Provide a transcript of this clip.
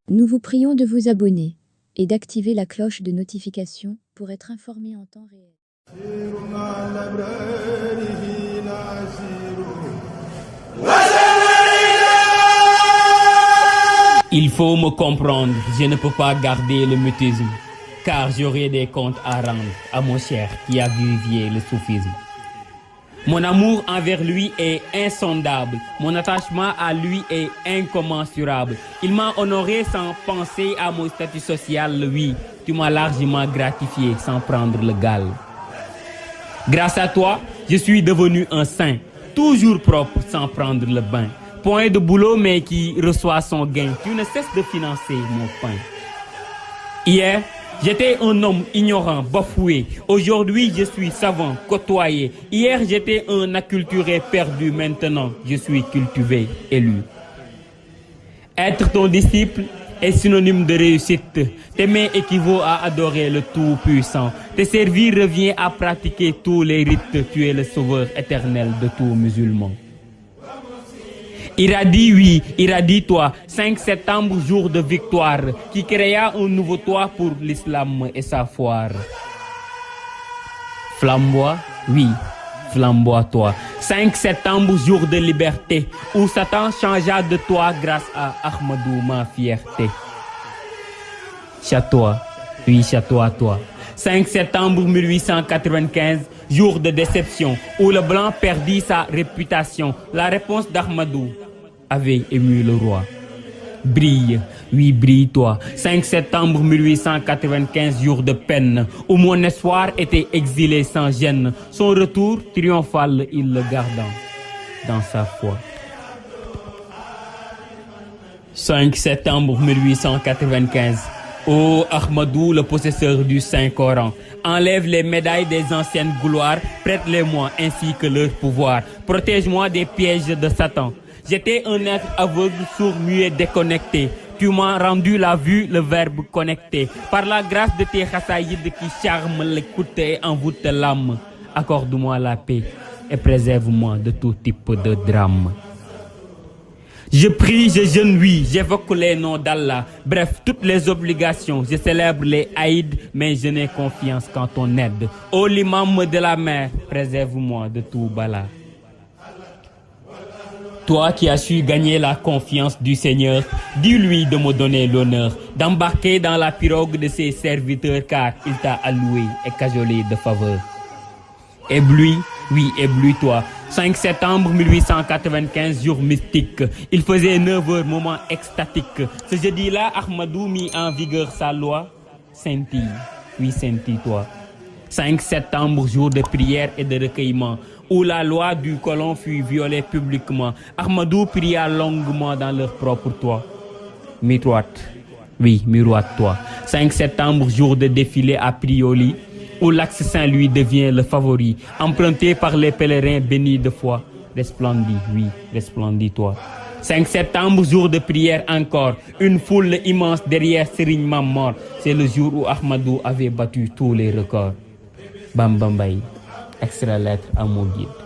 Nous vous prions de vous abonner et d'activer la cloche de notification pour être informé en temps réel. Il faut me comprendre, je ne peux pas garder le mutisme, car j'aurai des comptes à rendre à mon cher qui a vivifié le soufisme. Mon amour envers lui est insondable, mon attachement à lui est incommensurable. Il m'a honoré sans penser à mon statut social, oui, tu m'as largement gratifié sans prendre le gal. Grâce à toi, je suis devenu un saint, toujours propre sans prendre le bain. Point de boulot mais qui reçoit son gain, tu ne cesses de financer mon pain. Hier, j'étais un homme ignorant, bafoué. Aujourd'hui, je suis savant, côtoyé. Hier, j'étais un acculturé perdu. Maintenant, je suis cultivé, élu. Être ton disciple est synonyme de réussite. T'aimer équivaut à adorer le Tout-Puissant. Te servir revient à pratiquer tous les rites. Tu es le sauveur éternel de tout musulman. Irradie, oui, irradie-toi, 5 septembre, jour de victoire, qui créa un nouveau toit pour l'islam et sa foire. Flamboie, oui, flamboie-toi. 5 septembre, jour de liberté, où Satan changea de toi grâce à Ahmadou, ma fierté. Chatois, oui, chatois, toi. 5 septembre 1895, jour de déception, où le blanc perdit sa réputation. La réponse d'Ahmadou avait ému le roi. Brille, oui, brille-toi. 5 septembre 1895, jour de peine, où mon espoir était exilé sans gêne. Son retour triomphal, il le gardant dans sa foi. 5 septembre 1895. Ô Ahmadou, le possesseur du Saint-Coran, enlève les médailles des anciennes gloires, prête-les-moi ainsi que leur pouvoir. Protège-moi des pièges de Satan. J'étais un être aveugle, sourd, muet, déconnecté. Tu m'as rendu la vue, le verbe connecté. Par la grâce de tes chassaïdes qui charment l'écoute et envoûtent l'âme, accorde-moi la paix et préserve-moi de tout type de drame. Je prie, je jeûne, oui, j'évoque les noms d'Allah. Bref, toutes les obligations, je célèbre les haïds, mais je n'ai confiance qu'en ton aide. Ô l'imam de la mer, préserve-moi de tout bala. Toi qui as su gagner la confiance du Seigneur, dis-lui de me donner l'honneur d'embarquer dans la pirogue de ses serviteurs, car il t'a alloué et cajolé de faveur. Ébloui, oui, éblouis-toi. 5 septembre 1895, jour mystique. Il faisait 9 heures, moment extatique. Ce jeudi-là, Ahmadou mit en vigueur sa loi. Scintille, oui, scintille-toi. 5 septembre, jour de prière et de recueillement, où la loi du colon fut violée publiquement. Ahmadou pria longuement dans leur propre toit. Miroite, oui, miroite-toi. 5 septembre, jour de défilé à Prioli, où l'axe Saint-Louis devient le favori, emprunté par les pèlerins bénis de foi. Resplendis, oui, resplendis-toi. 5 septembre, jour de prière encore, une foule immense derrière Serigne Mamor. C'est le jour où Ahmadou avait battu tous les records. Bambambay, extra lettre à mon guide.